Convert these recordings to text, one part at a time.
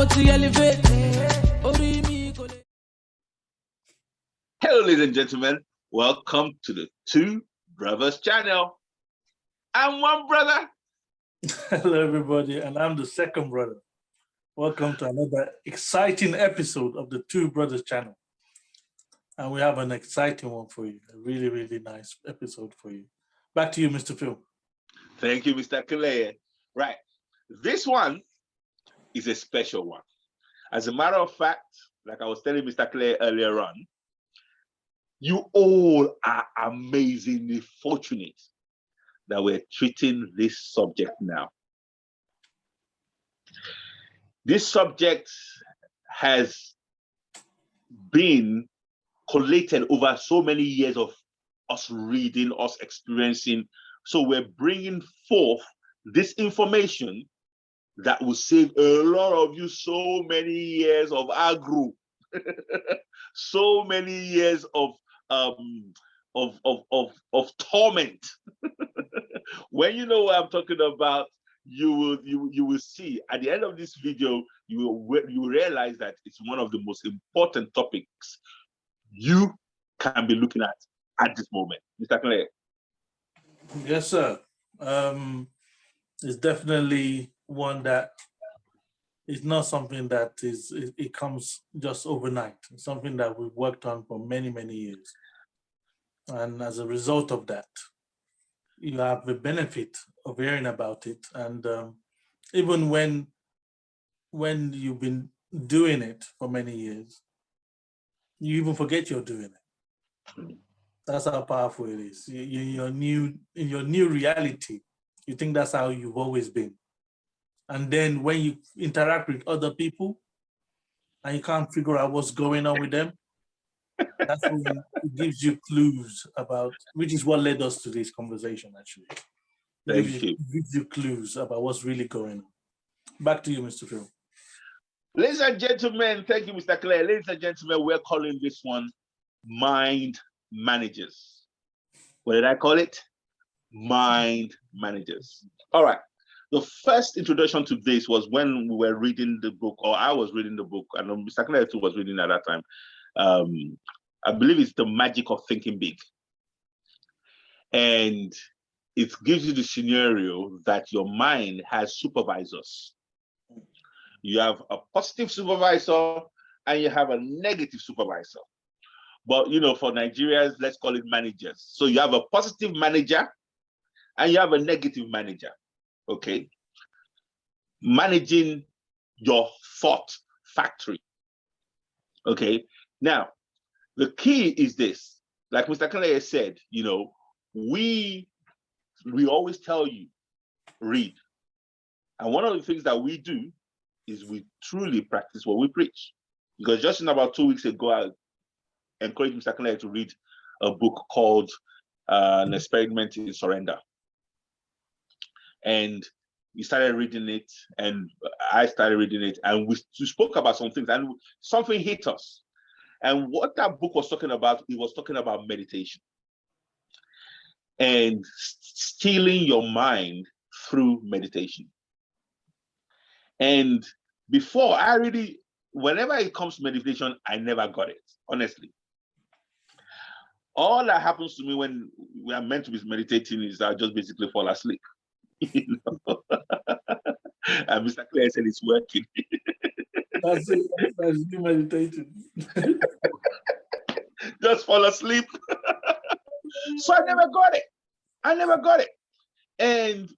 Hello, ladies and gentlemen. Welcome to the Two Brothers channel. I'm one brother. Hello, everybody, and I'm the second brother. Welcome to another exciting episode of the Two Brothers channel. And we have an exciting one for you, a really, really nice episode for you. Back to you, Mr. Phil. Thank you, Mr. Kalea. Right. This one is a special one. As a matter of fact, like I was telling Mr. Kalea earlier on, you all are amazingly fortunate that we're treating this subject now. This subject has been collated over so many years of us reading, us experiencing. So we're bringing forth this information that will save a lot of you so many years of aggro, so many years of torment. When you know what I'm talking about, you will see at the end of this video, you will realize that it's one of the most important topics you can be looking at this moment. Mr. Clay. Yes, sir. It's definitely one that is not something that it comes just overnight. It's something that we've worked on for many, many years. And as a result of that, you have the benefit of hearing about it. And even when you've been doing it for many years, you even forget you're doing it. That's how powerful it is. In your new reality, you think that's how you've always been. And then when you interact with other people and you can't figure out what's going on with them, that's when it gives you clues about, which is what led us to this conversation, actually. It gives you clues about what's really going on. Back to you, Mr. Phil. Ladies and gentlemen, thank you, Mr. Clay. Ladies and gentlemen, we're calling this one Mind Managers. What did I call it? Mind Managers. All right. The first introduction to this was when we were reading the book, or I was reading the book, and Mr. Clay too was reading at that time. I believe it's The Magic of Thinking Big. And it gives you the scenario that your mind has supervisors. You have a positive supervisor and you have a negative supervisor. But, you know, for Nigerians, let's call it managers. So you have a positive manager and you have a negative manager, okay? Managing your thought factory, okay? Now, the key is this, like Mr. Kalea said, you know, we always tell you, read. And one of the things that we do is we truly practice what we preach. Because just in about 2 weeks ago, I encouraged Mr. Kalea to read a book called An Experiment in Surrender. And we started reading it, and I started reading it, and we spoke about some things, and something hit us. And what that book was talking about, it was talking about meditation and stealing your mind through meditation. And before, whenever it comes to meditation, I never got it, honestly. All that happens to me when we are meant to be meditating is I just basically fall asleep. You know? And Mr. Clay said it's working. That's it. That's you meditating. Just fall asleep. So I never got it. And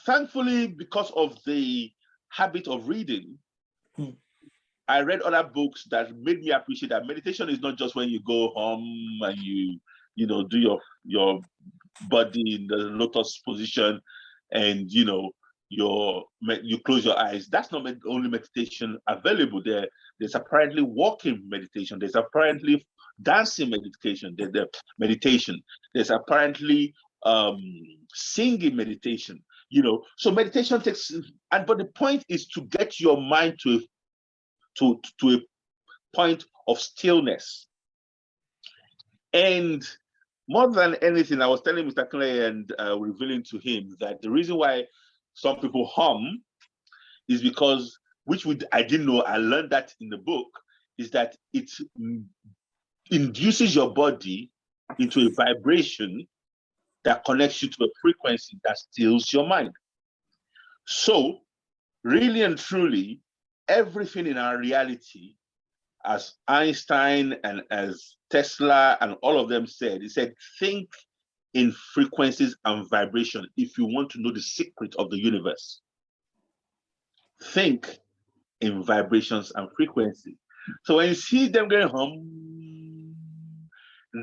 thankfully, because of the habit of reading, I read other books that made me appreciate that meditation is not just when you go home and you do your body in the lotus position and you close your eyes. That's not the only meditation available. There's apparently walking meditation. There's apparently dancing meditation. There's apparently singing meditation. So meditation but the point is to get your mind to a point of stillness. And more than anything, I was telling Mr. Clay and revealing to him that the reason why some people hum is because which I didn't know, I learned that in the book, is that it induces your body into a vibration that connects you to a frequency that stills your mind. So, really and truly, everything in our reality, as Einstein and as Tesla and all of them said, he said, think in frequencies and vibration if you want to know the secret of the universe. Think in vibrations and frequency. So when you see them going hum,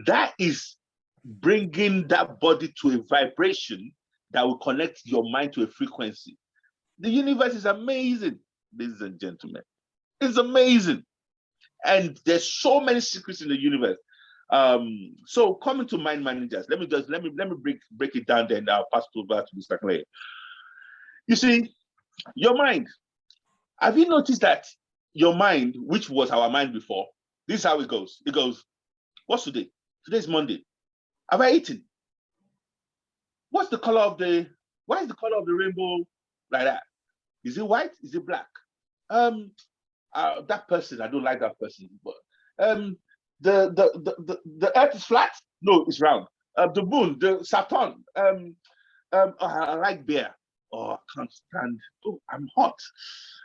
that is bringing that body to a vibration that will connect your mind to a frequency. The universe is amazing, ladies and gentlemen. It's amazing. And there's so many secrets in the universe. So coming to mind managers, let me break it down, then I'll pass it over to Mr. Clay. You see, your mind. Have you noticed that your mind, which was our mind before, this is how it goes. It goes, what's today? Today's Monday. Have I eaten? Why is the color of the rainbow like that? Is it white? Is it black? That person, I don't like that person. But the earth is flat? No, it's round. The moon, the Saturn. I like beer. Oh, I can't stand. Oh, I'm hot.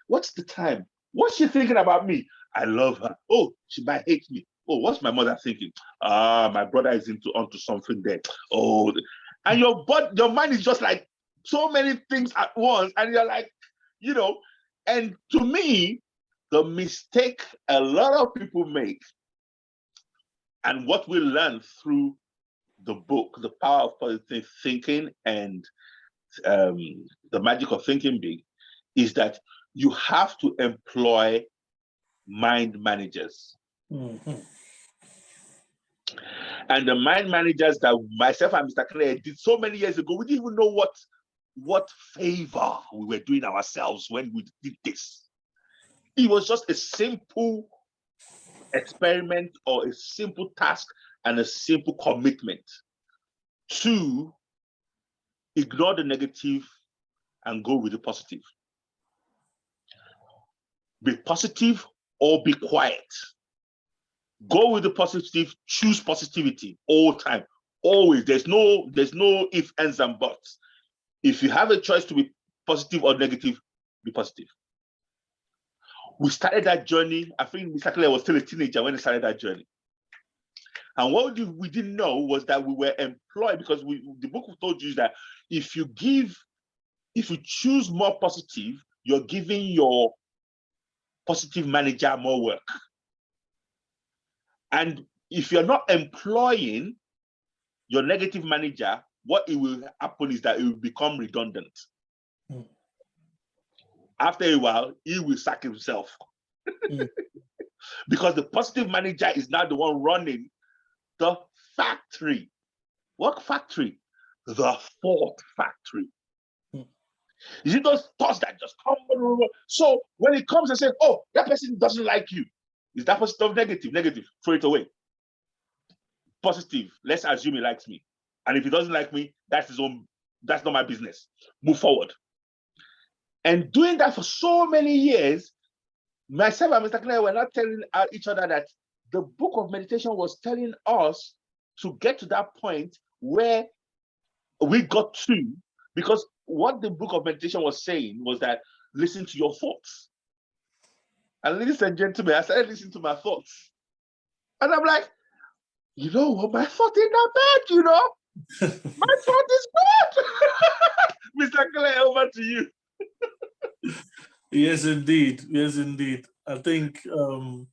What's the time? What's she thinking about me? I love her. Oh, she might hate me. Oh, what's my mother thinking? My brother is onto something there. Oh, and your mind is just like so many things at once, and you're like, and to me, the mistake a lot of people make, and what we learn through the book, The Power of Positive Thinking and The Magic of Thinking Big, is that you have to employ mind managers. Mm-hmm. And the mind managers that myself and Mr. Clay did so many years ago, we didn't even know what favor we were doing ourselves when we did this. It was just a simple experiment or a simple task and a simple commitment to ignore the negative and go with the positive. Be positive or be quiet. Go with the positive, choose positivity all the time. Always. There's no ifs, ands, and buts. If you have a choice to be positive or negative, be positive. We started that journey. I think Mr. Clay was still a teenager when he started that journey. And what we didn't know was that we were employed, because the book told you that if you choose more positive, you're giving your positive manager more work. And if you're not employing your negative manager, what it will happen is that it will become redundant. Mm. After a while, he will sack himself. Mm. Because the positive manager is now the one running the factory. What factory? The thought factory. Mm. You see those thoughts that just come? So when it comes and says, oh, that person doesn't like you, is that positive or negative? Negative, throw it away. Positive, let's assume he likes me. And if he doesn't like me, that's not my business. Move forward. And doing that for so many years, myself and Mr. Clay were not telling each other that the book of meditation was telling us to get to that point where we got to, because what the book of meditation was saying was that listen to your thoughts. And ladies and gentlemen, I started listening to my thoughts. And I'm like, you know what? My thought ain't that bad, My thought is good. Mr. Clay, over to you. Yes, indeed. Yes, indeed. I think, when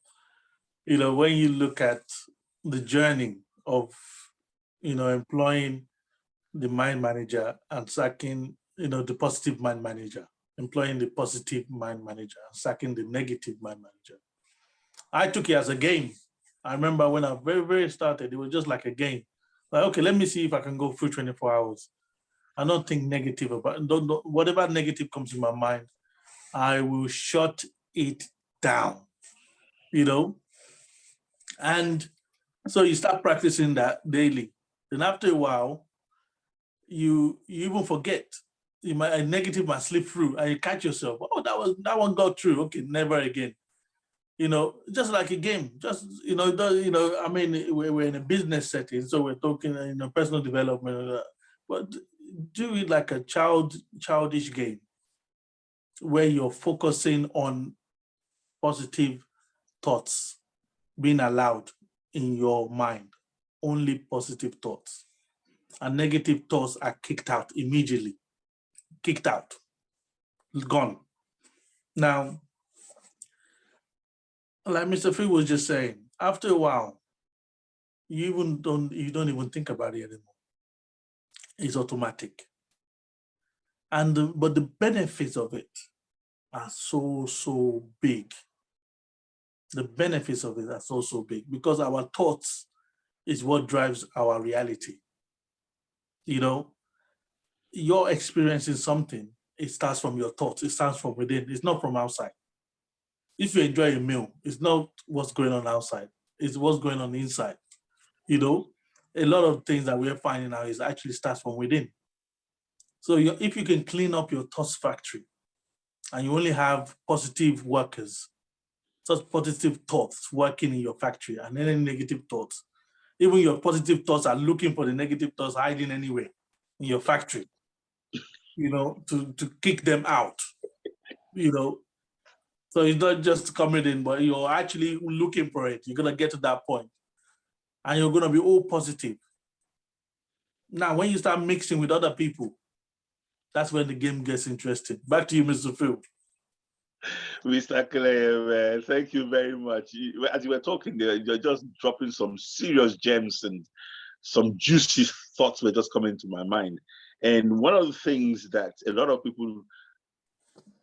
you look at the journey of, employing the mind manager and sacking, the positive mind manager, employing the positive mind manager, sacking the negative mind manager. I took it as a game. I remember when I very, very started, it was just like a game. Like, okay, let me see if I can go through 24 hours. I don't think negative about whatever negative comes in my mind, I will shut it down, And so you start practicing that daily. Then after a while, you even forget. a negative might slip through, and you catch yourself. Oh, that one got through. Okay, never again. Just like a game. Just I mean, we're in a business setting, so we're talking personal development, but do it like a childish game where you're focusing on positive thoughts being allowed in your mind, only positive thoughts, and negative thoughts are kicked out immediately. Kicked out, gone. Now, like Mr. Phil was just saying, after a while, you don't even think about it anymore. It's automatic. But the benefits of it are so big. The benefits of it are so big because our thoughts is what drives our reality. You're experiencing something, it starts from your thoughts, it starts from within, it's not from outside. If you enjoy a meal, it's not what's going on outside, it's what's going on inside. A lot of things that we're finding out is actually starts from within. So if you can clean up your thoughts factory and you only have positive workers, such positive thoughts working in your factory and any negative thoughts, even your positive thoughts are looking for the negative thoughts hiding anywhere in your factory, to kick them out, So it's not just coming in, but you're actually looking for it. You're going to get to that point and you're going to be all positive. Now, when you start mixing with other people, that's when the game gets interesting. Back to you, Mr. Phil. Mr. Clay, man, thank you very much. As you were talking there, you're just dropping some serious gems and some juicy thoughts were just coming to my mind. And one of the things that a lot of people,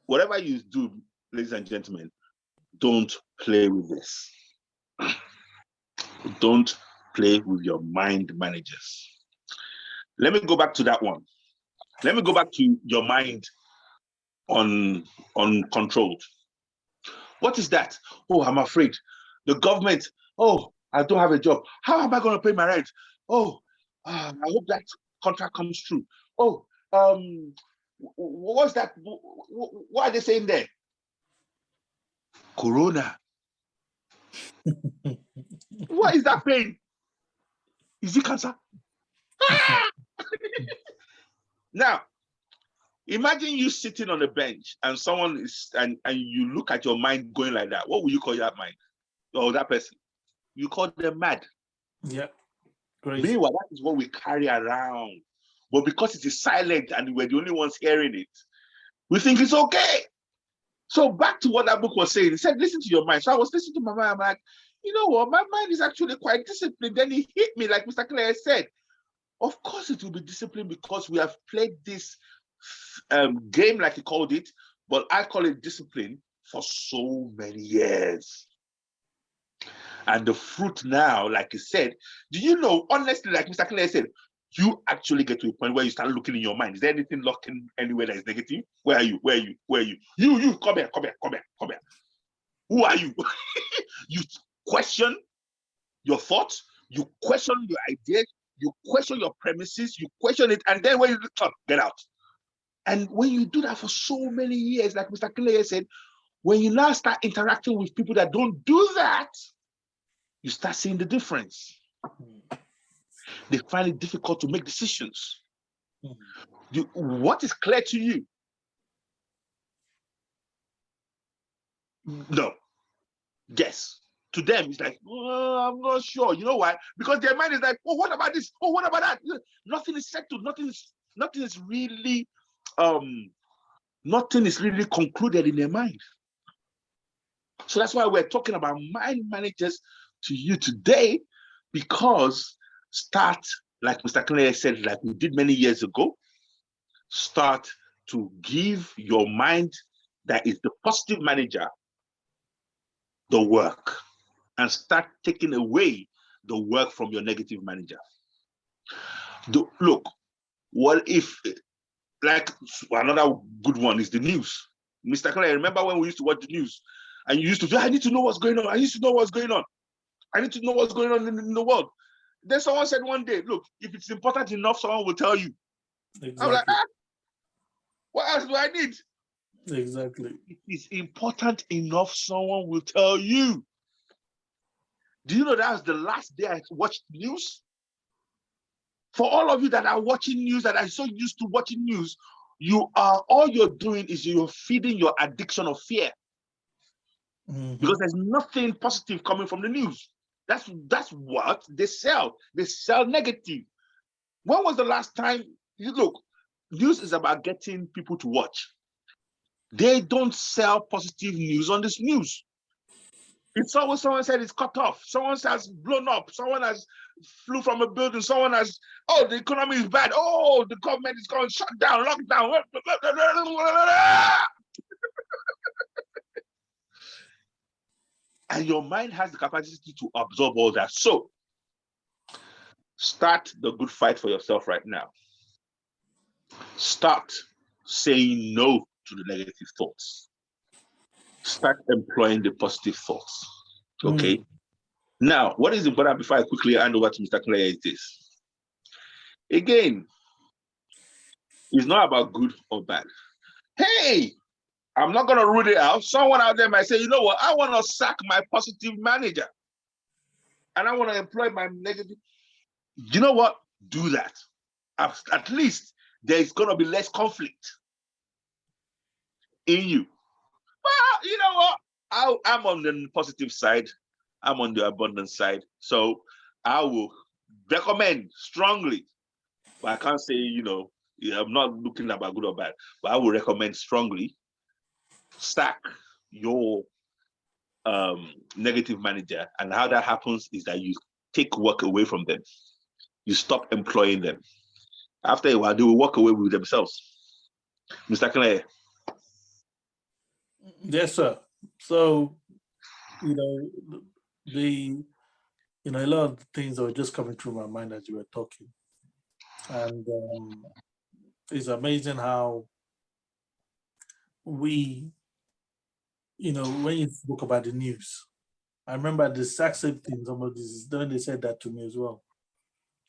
whatever you do, ladies and gentlemen, don't play with this. Don't play with your mind managers. Let me go back to that one. Let me go back to your mind uncontrolled. What is that? Oh, I'm afraid. The government, oh, I don't have a job. How am I going to pay my rent? Oh, I hope that contract comes through. Oh, what's that? What are they saying there? Corona. What is that pain? Is it cancer? Now, imagine you sitting on a bench and someone is, and you look at your mind going like that. What will you call that mind? Or that person? You call them mad. Yeah. Crazy. Meanwhile, that is what we carry around. But because it is silent and we're the only ones hearing it, we think it's okay. So back to what that book was saying. It said, listen to your mind. So I was listening to my mind. I'm like, you know what? My mind is actually quite disciplined. Then it hit me, like Mr. Clare said. Of course it will be disciplined because we have played this game, like he called it, but I call it discipline for so many years. And the fruit now, like he said, do you know, honestly, like Mr. Clare said, you actually get to a point where you start looking in your mind. Is there anything looking anywhere that is negative? Where are you? Where are you? Where are you? You, come here, come here, come here, come here. Who are you? You question your thoughts, you question your ideas, you question your premises, you question it, and then when you talk, get out. And when you do that for so many years, like Mr. Clare said, when you now start interacting with people that don't do that, you start seeing the difference. They find it difficult to make decisions. What is clear to you? No. Guess. To them, it's like, oh, I'm not sure. You know why? Because their mind is like, oh, what about this? Oh, what about that? Nothing is settled. Nothing is really concluded in their mind. So that's why we're talking about mind managers to you today, because start, like Mr. Clare said, like we did many years ago, start to give your mind that is the positive manager the work, and start taking away the work from your negative manager. Look, what if, like another good one is the news. Mr. Clare, remember when we used to watch the news and you used to say, I need to know what's going on. I need to know what's going on. I need to know what's going on in the world. Then someone said one day, look, if it's important enough, someone will tell you. Exactly. I'm like, What else do I need? Exactly. It is important enough someone will tell you. Do you know that was the last day I watched news? For all of you that are watching news, that are so used to watching news, all you're doing is you're feeding your addiction of fear. Because there's nothing positive coming from the news. That's what they sell. They sell negative. When was the last time you look? News is about getting people to watch. They don't sell positive news on this news. It's always someone said it's cut off. Someone has blown up. Someone has flew from a building. Someone has, oh, the economy is bad. Oh, the government is going shut down, lockdown. And your mind has the capacity to absorb all that. So start the good fight for yourself right now. Start saying no to the negative thoughts. Start employing the positive thoughts. Okay. Now, what is important before I quickly hand over to Mr. Clay is this. Again, it's not about good or bad. Hey, I'm not going to rule it out. Someone out there might say, you know what? I want to sack my positive manager. And I want to employ my negative. You know what? Do that. At least there's going to be less conflict in you. Well, you know what? I'm on the positive side. I'm on the abundance side. So I will recommend strongly, but I can't say, I'm not looking about good or bad, but I will recommend strongly sack your negative manager. And how that happens is that you take work away from them. You stop employing them. After a while, they will walk away with themselves. Mr. Clay. Yes, sir. So, a lot of things that were just coming through my mind as you were talking. And it's amazing how we, when you spoke about the news, I remember the exact same thing. They said that to me as well.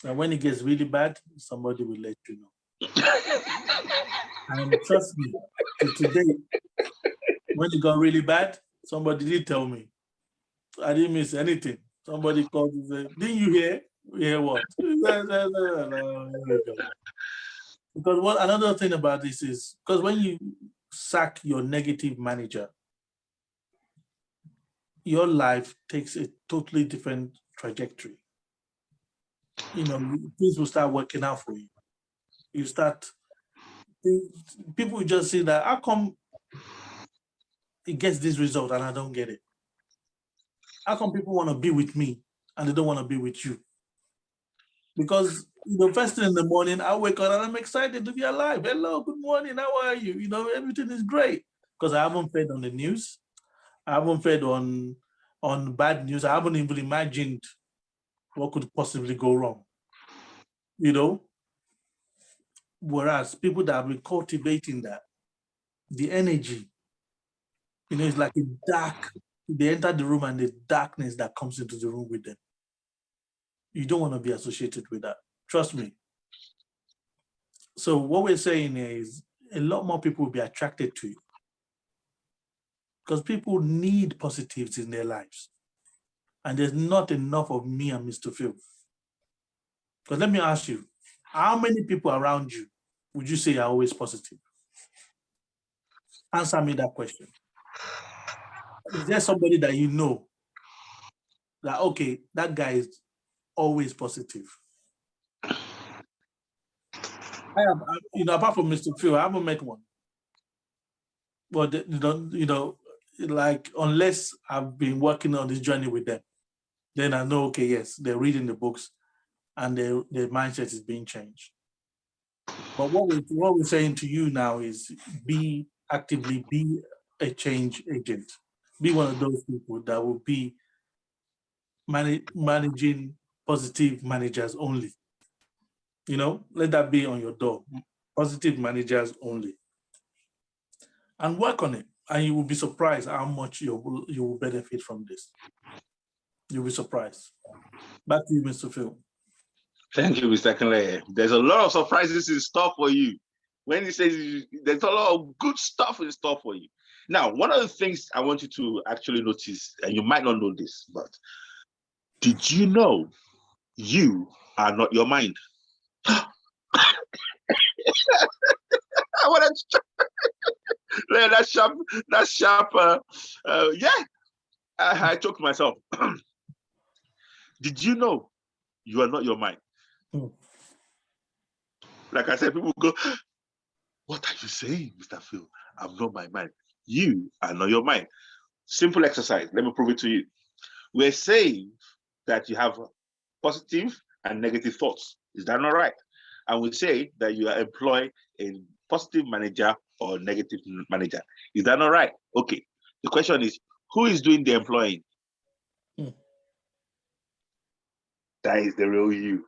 And when it gets really bad, somebody will let you know. And trust me, today, when it got really bad, somebody did tell me. I didn't miss anything. Somebody called and said, didn't you hear? Hear what? Because another thing about this is, because when you sack your negative manager, your life takes a totally different trajectory. Things will start working out for you. People will just say that, how come it gets this result and I don't get it? How come people want to be with me and they don't want to be with you? Because the first thing in the morning, I wake up and I'm excited to be alive. Hello, good morning, how are you? Everything is great. Because I haven't fed on the news. I haven't fed on bad news. I haven't even imagined what could possibly go wrong. Whereas people that have been cultivating that, the energy, it's like they enter the room and the darkness that comes into the room with them. You don't want to be associated with that. Trust me. So what we're saying is a lot more people will be attracted to you because people need positives in their lives. And there's not enough of me and Mr. Phil. Because let me ask you, how many people around you would you say are always positive? Answer me that question. Is there somebody that you know that, okay, that guy is always positive? Apart from Mr. Phil, I haven't met one. But like, unless I've been working on this journey with them, then I know, okay, yes, they're reading the books and their mindset is being changed. But what we're saying to you now is be a change agent. Be one of those people that will be managing positive managers only. Let that be on your door. Positive managers only. And work on it. And you will be surprised how much you will benefit from this. You'll be surprised. Back to you, Mr. Phil. Thank you, Mr. Clay. There's a lot of surprises in store for you. When he says there's a lot of good stuff in store for you. Now, one of the things I want you to actually notice, and you might not know this, but did you know you are not your mind? I want to that sharp. Yeah, I choked myself. Did you know you are not your mind? Like I said, people go, "What are you saying, Mr. Phil? I'm not my mind." You are not your mind. Simple exercise. Let me prove it to you. We're saying that you have positive and negative thoughts. Is that not right? And we say that you are employed a positive manager or negative manager. Is that not right? Okay. The question is, who is doing the employing? That is the real you.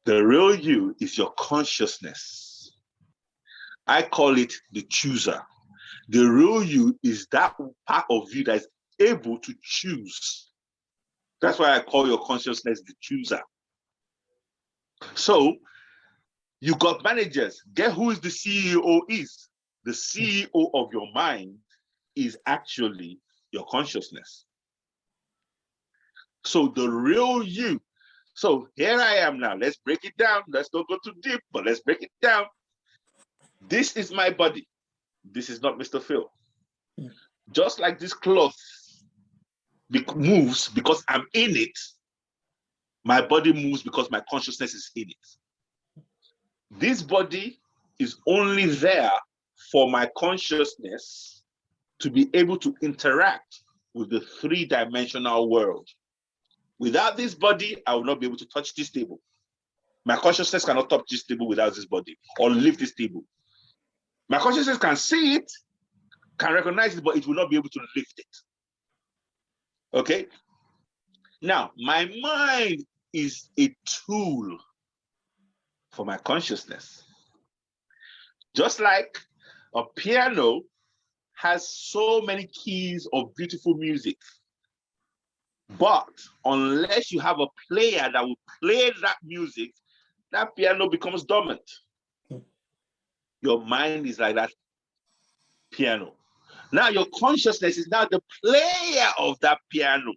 The real you is your consciousness. I call it the chooser. The real you is that part of you that is able to choose. That's why I call your consciousness the chooser. So you got managers. Guess who is the CEO is? The CEO of your mind is actually your consciousness. So the real you. So here I am now. Let's break it down. Let's not go too deep, but let's break it down. This is my body. This is not Mr. Phil. Just like this cloth moves because I'm in it, my body moves because my consciousness is in it. This body is only there for my consciousness to be able to interact with the three-dimensional world. Without this body, I will not be able to touch this table. My consciousness cannot touch this table without this body or lift this table. My consciousness can see it, can recognize it, but it will not be able to lift it. Okay? Now, my mind is a tool for my consciousness. Just like a piano has so many keys of beautiful music, but unless you have a player that will play that music, that piano becomes dormant. Your mind is like that piano. Now your consciousness is now the player of that piano.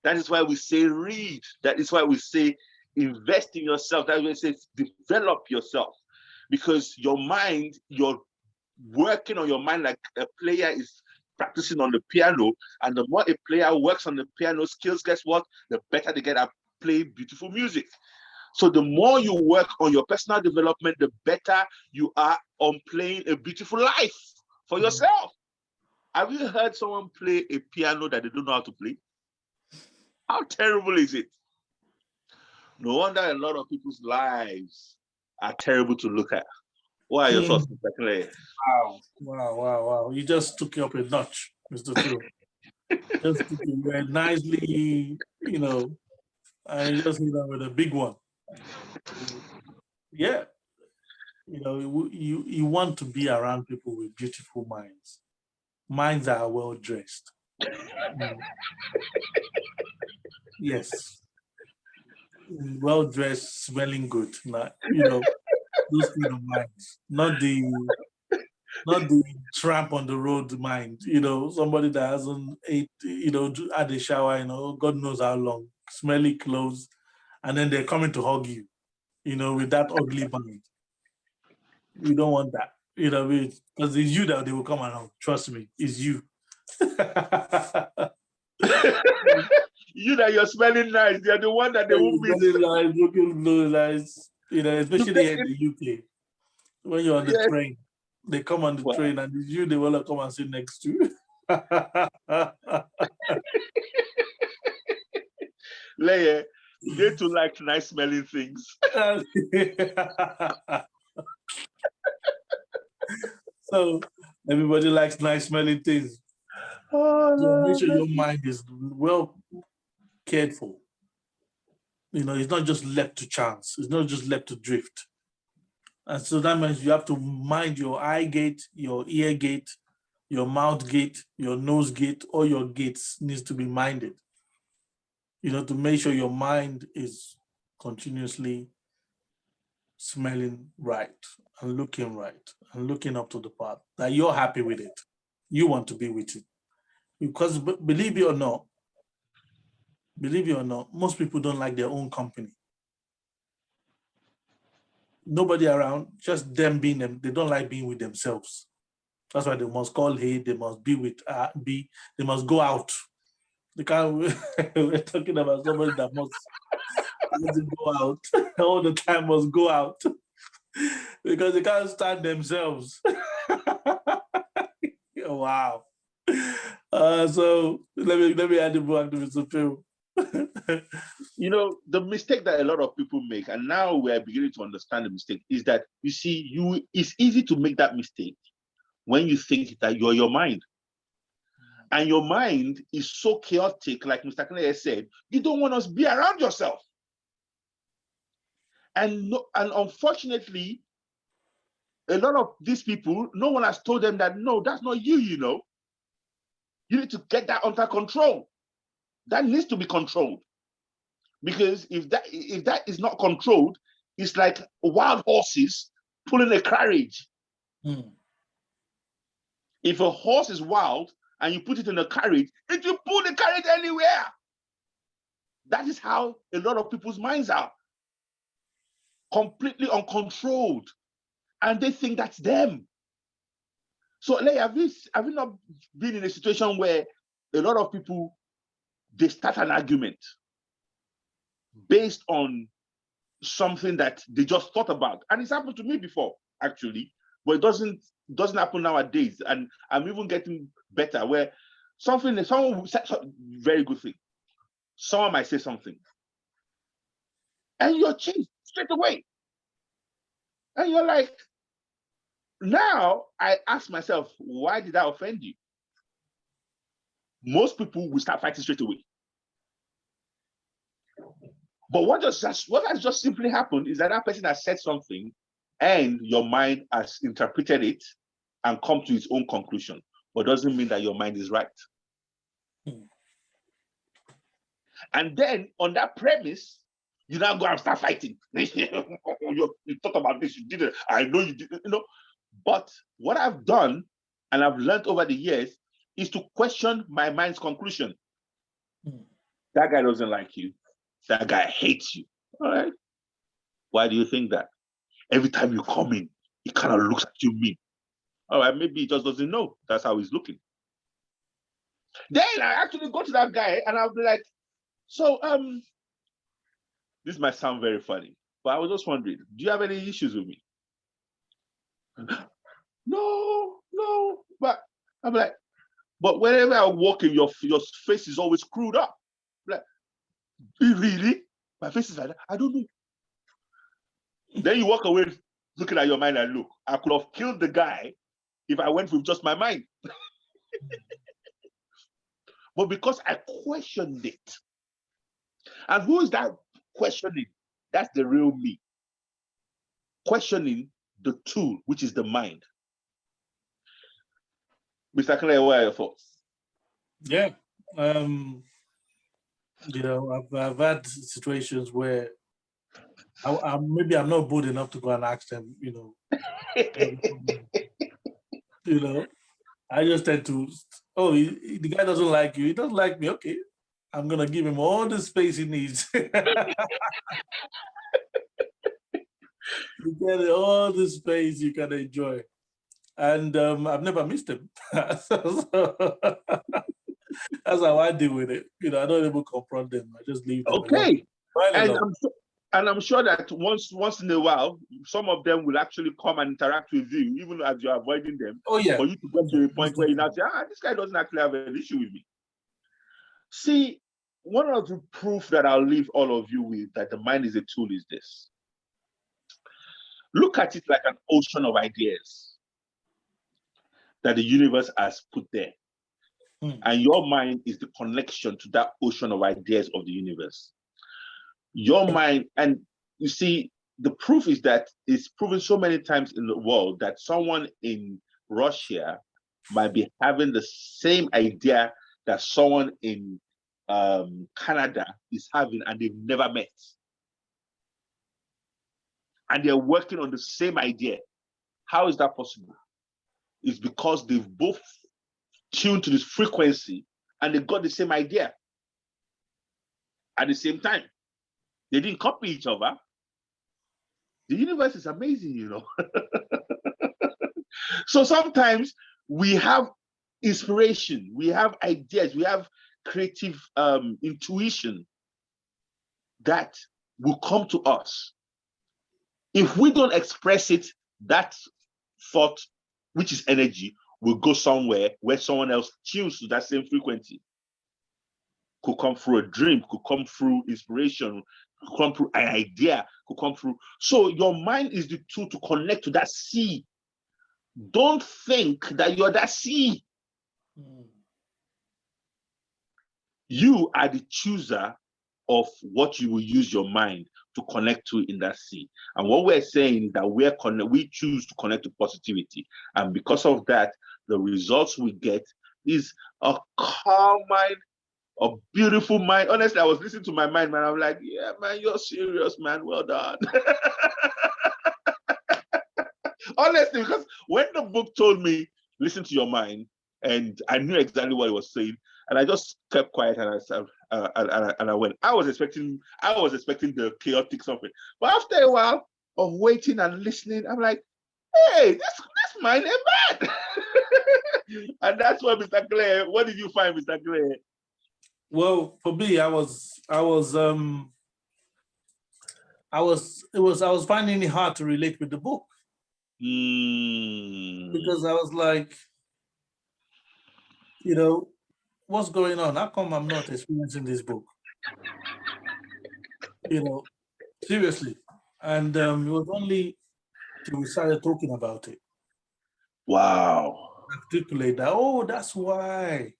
That is why we say read. That is why we say invest in yourself. That is why we say develop yourself. Because your mind, you're working on your mind like a player is practicing on the piano. And the more a player works on the piano skills, guess what? The better they get at playing beautiful music. So the more you work on your personal development, the better you are on playing a beautiful life for yourself. Have you heard someone play a piano that they don't know how to play? How terrible is it? No wonder a lot of people's lives are terrible to look at. What are your thoughts, Mr. Clay? Wow. You just took it up a notch, Mr. Phil. Just took it very nicely, and you just hit that with a big one. Yeah. You want to be around people with beautiful minds. Minds that are well dressed. Yes. Well dressed, smelling good. Those kind of minds. Not the tramp on the road mind, somebody that hasn't ate, had a shower, God knows how long, smelly clothes, and then they're coming to hug you, with that ugly mind. You don't want that, because it's you that they will come around. Trust me, it's you. You that you're smelling nice, they're the one that they won't miss. Smelling nice, looking nice, especially here in the UK. When you're on the train, they come on the train and it's you they want to come and sit next to. Leia, they too like nice smelling things. So everybody likes nice smelling things. So make sure your mind is well cared for. It's not just left to chance. It's not just left to drift. And so that means you have to mind your eye gate, your ear gate, your mouth gate, your nose gate, all your gates needs to be minded. To make sure your mind is continuously smelling right and looking up to the path, that you're happy with it. You want to be with it. Because believe it or not, most people don't like their own company. Nobody around, just them being them. They don't like being with themselves. That's why they must call hey, they must be with they must go out. They can't we're talking about somebody that must go out all the time, must go out because they can't stand themselves. Wow. So let me add the book to Mr. Phil. You know, the mistake that a lot of people make, and now we're beginning to understand the mistake, is that you see, it's easy to make that mistake when you think that you're your mind. And your mind is so chaotic, like Mr. Kennedy said, you don't want to be around yourself. And unfortunately, a lot of these people, no one has told them that, no, that's not you, you know. You need to get that under control. That needs to be controlled. Because if that is not controlled, it's like wild horses pulling a carriage. If a horse is wild and you put it in a carriage, it will pull the carriage anywhere. That is how a lot of people's minds are. Completely uncontrolled. And they think that's them. So, have you not been in a situation where a lot of people, they start an argument based on something that they just thought about? And it's happened to me before, actually, but it doesn't happen nowadays. And I'm even getting better where someone will say a very good thing. Someone might say something, and you're changed straight away. And you're like, now I ask myself, why did I offend you? Most people will start fighting straight away. But what has just simply happened is that person has said something and your mind has interpreted it and come to its own conclusion, but doesn't mean that your mind is right. And then on that premise, you now go and start fighting. You thought about this, you did it. I know you did it, you know. But what I've done and I've learned over the years is to question my mind's conclusion. That guy doesn't like you. That guy hates you. All right. Why do you think that? Every time you come in, he kind of looks at you mean. All right, maybe he just doesn't know. That's how he's looking. Then I actually go to that guy and I'll be like, so this might sound very funny, but I was just wondering, do you have any issues with me? No, but I'm like, but whenever I walk in, your face is always screwed up. I'm like, really? My face is like that? I don't know. Then you walk away looking at your mind and look, I could have killed the guy if I went with just my mind. But because I questioned it. And who is that questioning? That's the real me. Questioning the tool, which is the mind. Mr. Clay, what are your thoughts? Yeah. You know, I've had situations where maybe I'm not bold enough to go and ask them, you know. You know, I just tend to, the guy doesn't like you. He doesn't like me. Okay, I'm going to give him all the space he needs. You get all the space you can enjoy. And I've never missed him. So, that's how I deal with it. You know, I don't even confront them. I just leave them okay. alone. And I'm sure that once in a while, some of them will actually come and interact with you, even as you're avoiding them. Oh, yeah. For you to get to a point where you now say, this guy doesn't actually have an issue with me. See, one of the proof that I'll leave all of you with that the mind is a tool is this. Look at it like an ocean of ideas that the universe has put there. And your mind is the connection to that ocean of ideas of the universe. Your mind, and you see, the proof is that it's proven so many times in the world that someone in Russia might be having the same idea that someone in Canada is having, and they've never met. and they're working on the same idea. How is that possible? It's because they've both tuned to this frequency and they got the same idea at the same time. They didn't copy each other. The universe is amazing, you know. So sometimes we have inspiration, we have ideas, we have creative intuition that will come to us. If we don't express it, that thought, which is energy, will go somewhere where someone else tunes to that same frequency. Could come through a dream, could come through inspiration, could come through an idea, could come through. So your mind is the tool to connect to that sea. Don't think that you're that sea. You are the chooser of what you will use your mind to connect to in that sea. And what we're saying is that we choose to connect to positivity. And because of that, the results we get is a calm mind, a beautiful mind. Honestly, I was listening to my mind, man. I'm like, yeah, man, you're serious, man. Well done. Honestly, because when the book told me, listen to your mind, and I knew exactly what it was saying, and I just kept quiet and I said, and I went. I was expecting the chaotic something, but after a while of waiting and listening, I'm like, hey, this mind ain't bad. And that's what, Mr. Clare. What did you find, Mr. Clare? Well, for me, I was finding it hard to relate with the book because I was like, you know, what's going on? How come I'm not experiencing this book? You know, seriously. And it was only till we started talking about it. Wow. Articulate that. Oh, that's why.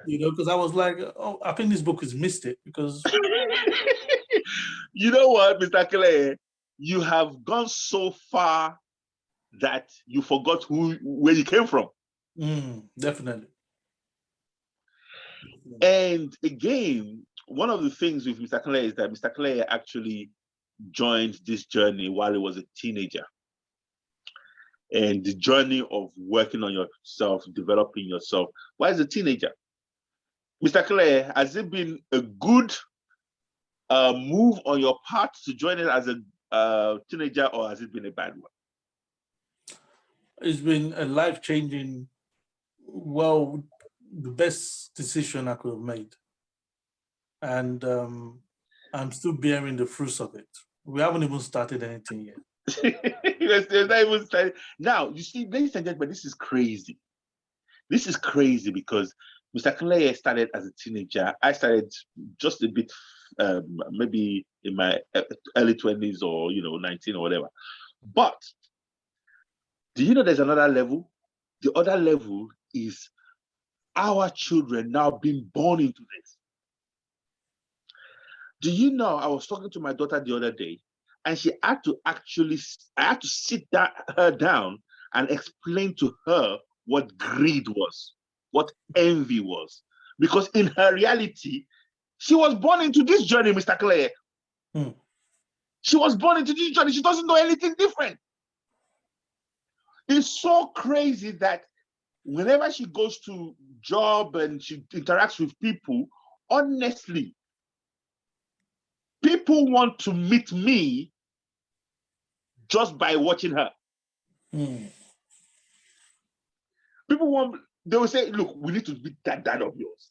You know, because I was like, oh, I think this book has missed it because. You know what, Mr. Clare? You have gone so far that you forgot where you came from. Definitely. And again, one of the things with Mr. Clare is that Mr. Clare actually joined this journey while he was a teenager. And the journey of working on yourself, developing yourself, while as a teenager. Mr. Clare, has it been a good move on your part to join it as a teenager, or has it been a bad one? It's been a life-changing, well, the best decision I could have made. And I'm still bearing the fruits of it. We haven't even started anything yet. Not even started. Now, you see, ladies and gentlemen, this is crazy. This is crazy because Mr. Clare started as a teenager. I started just a bit, maybe in my early 20s or, 19 or whatever. But do you know there's another level? The other level is our children now being born into this. Do you know, I was talking to my daughter the other day, and I had to sit her down and explain to her what greed was, what envy was. Because in her reality, she was born into this journey, Mr. Clare. She was born into this journey. She doesn't know anything different. It's so crazy that whenever she goes to job and she interacts with people, honestly, people want to meet me just by watching her. People they will say, look, we need to meet that dad of yours.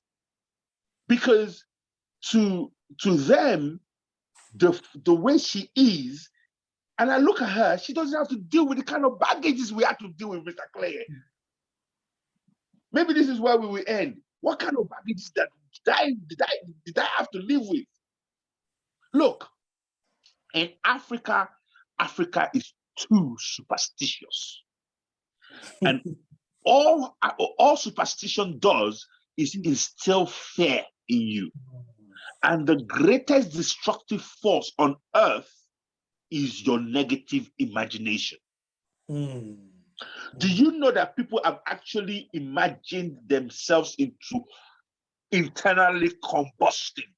Because to them, the way she is, and I look at her, she doesn't have to deal with the kind of baggages we have to deal with, Mr. Clare. Maybe this is where we will end. What kind of baggages did I have to live with? Look, in Africa is too superstitious. And all superstition does is instill fear in you. And the greatest destructive force on earth is your negative imagination. Do you know that people have actually imagined themselves into internally combusting?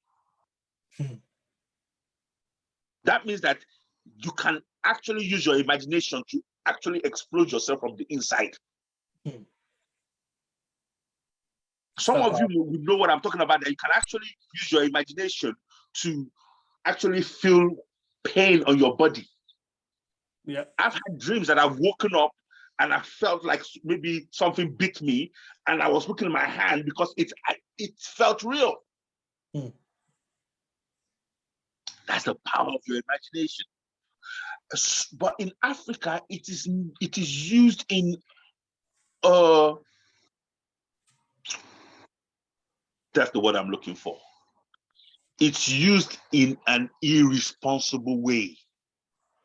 That means that you can actually use your imagination to actually explode yourself from the inside. Some of you will know what I'm talking about, that you can actually use your imagination to actually feel pain on your body. Yeah. I've had dreams that I've woken up and I felt like maybe something bit me, and I was looking at my hand because it felt real. That's the power of your imagination. But in Africa, it is used in that's the word I'm looking for. It's used in an irresponsible way.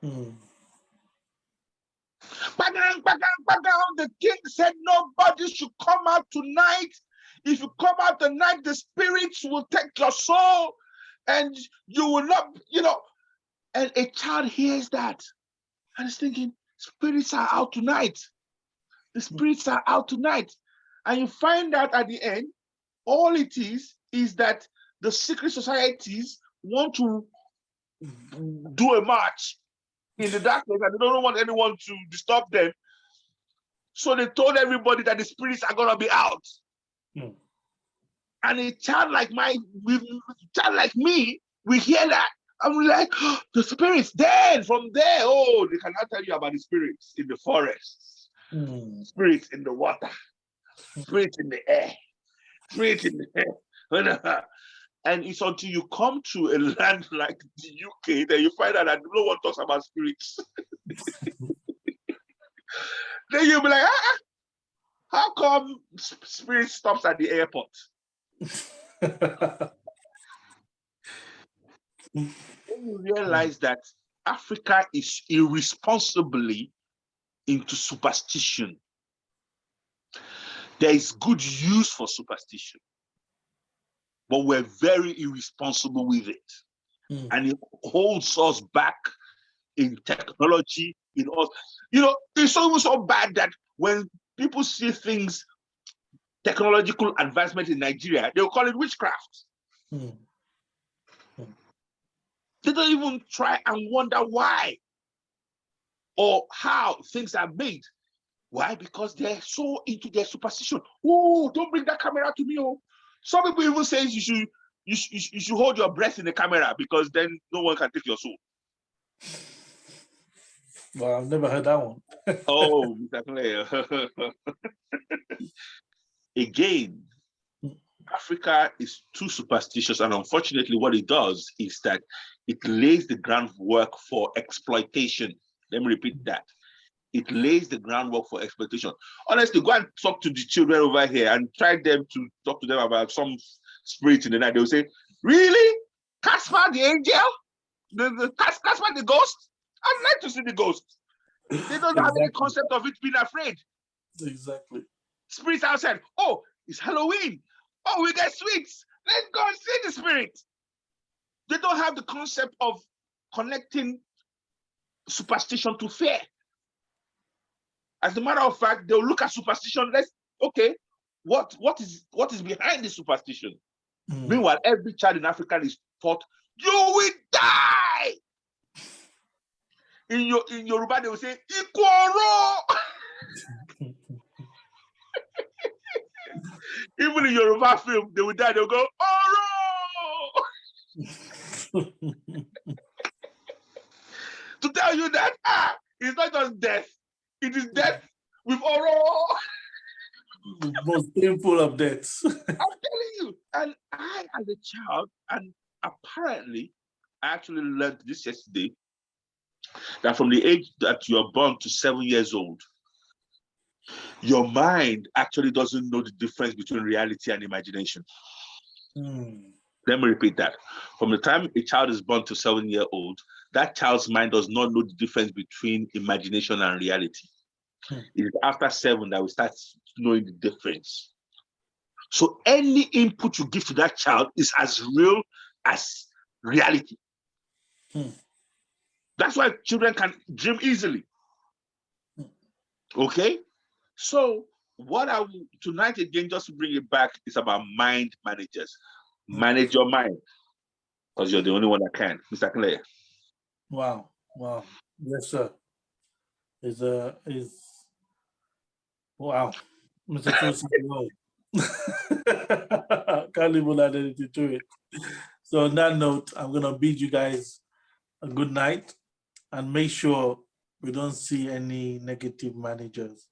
Bang, bang, bang, the king said nobody should come out tonight. If you come out tonight, the spirits will take your soul and you will not, and a child hears that and is thinking, spirits are out tonight. The spirits are out tonight. And you find out at the end, all it is that the secret societies want to do a march in the darkness and they don't want anyone to disturb them. So they told everybody that the spirits are going to be out. And a child like me, we hear that. And we're like, oh, the spirits. Then from there, they cannot tell you about the spirits in the forest, spirits in the water, spirits in the air, spirits in the air. And it's until you come to a land like the UK that you find out that no one talks about spirits. Then you'll be like, how come spirit stops at the airport? Then you realize that Africa is irresponsibly into superstition. There is good use for superstition, but we're very irresponsible with it. And it holds us back in technology, in us. It's almost so bad that when people see things, technological advancement in Nigeria, they'll call it witchcraft. They don't even try and wonder why or how things are made. Why? Because they're so into their superstition. Oh, don't bring that camera to me. Oh, some people even say you should hold your breath in the camera because then no one can take your soul. Well, I've never heard that one. Oh, Mr. Clay. Again, Africa is too superstitious, and unfortunately, what it does is that it lays the groundwork for exploitation. Let me repeat that. It lays the groundwork for exploitation. Honestly, go and talk to the children over here and try them to talk to them about some spirit in the night. They'll say, really? Casper the angel? The Casper the ghost? I'd like to see the ghost. They don't have any concept of it being afraid. Exactly. Spirits outside. Oh, it's Halloween. Oh, we get sweets. Let's go and see the spirit. They don't have the concept of connecting superstition to fear. As a matter of fact, they'll look at superstition. What is behind the superstition? Meanwhile, every child in Africa is taught, you will die. In Yoruba, they will say, Ikworo. Even in Yoruba film, they will die, they'll go, Oro! To tell you that, it's not just death. It is death with Oro. The most painful of deaths. I'm telling you. And I, as a child, and apparently, I actually learned this yesterday, that from the age that you are born to 7 years old, your mind actually doesn't know the difference between reality and imagination. Let me repeat that. From the time a child is born to 7 years old, that child's mind does not know the difference between imagination and reality. It is after 7 that we start knowing the difference. So any input you give to that child is as real as reality. That's why children can dream easily. Okay? So what I will tonight again, just to bring it back, is about mind managers. Manage your mind, because you're the only one that can. Mr. Clay. Wow. Wow. Yes, sir. Is wow. Mr. True CEO. Can't even add anything to it. So on that note, I'm gonna bid you guys a good night and make sure we don't see any negative managers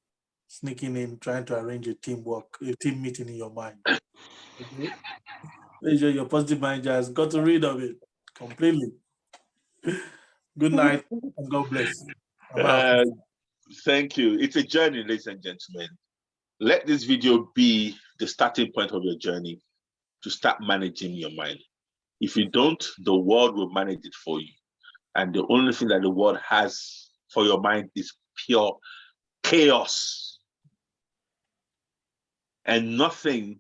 sneaking in, trying to arrange a team meeting in your mind. Okay? Make sure your positive manager has got rid of it completely. Good night and God bless. I'm out. Uh, thank you. It's a journey, ladies and gentlemen. Let this video be the starting point of your journey to start managing your mind. If you don't, the world will manage it for you. And the only thing that the world has for your mind is pure chaos. And nothing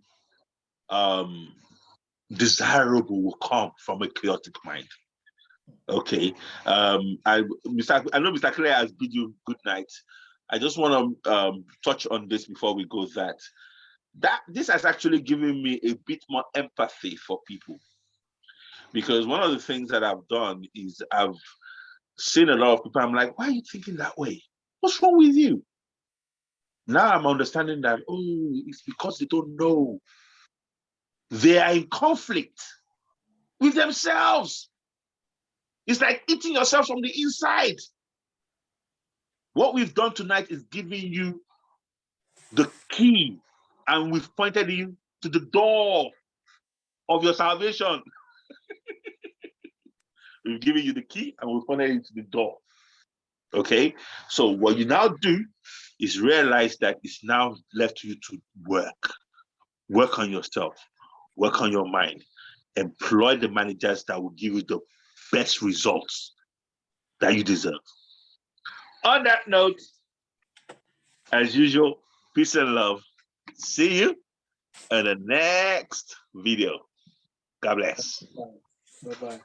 desirable will come from a chaotic mind. Okay. I know Mr. Clay has bid you good night. I just want to touch on this before we go that this has actually given me a bit more empathy for people. Because one of the things that I've done is I've seen a lot of people, I'm like, why are you thinking that way? What's wrong with you? Now I'm understanding that, it's because they don't know. They are in conflict with themselves. It's like eating yourself from the inside. What we've done tonight is giving you the key, and we've pointed you to the door of your salvation. We've given you the key and we've pointed you to the door. Okay? So what you now do is realize that it's now left to you to work on yourself, work on your mind, employ the managers that will give you the best results that you deserve. On that note, as usual, peace and love. See you in the next video. God bless. Bye-bye.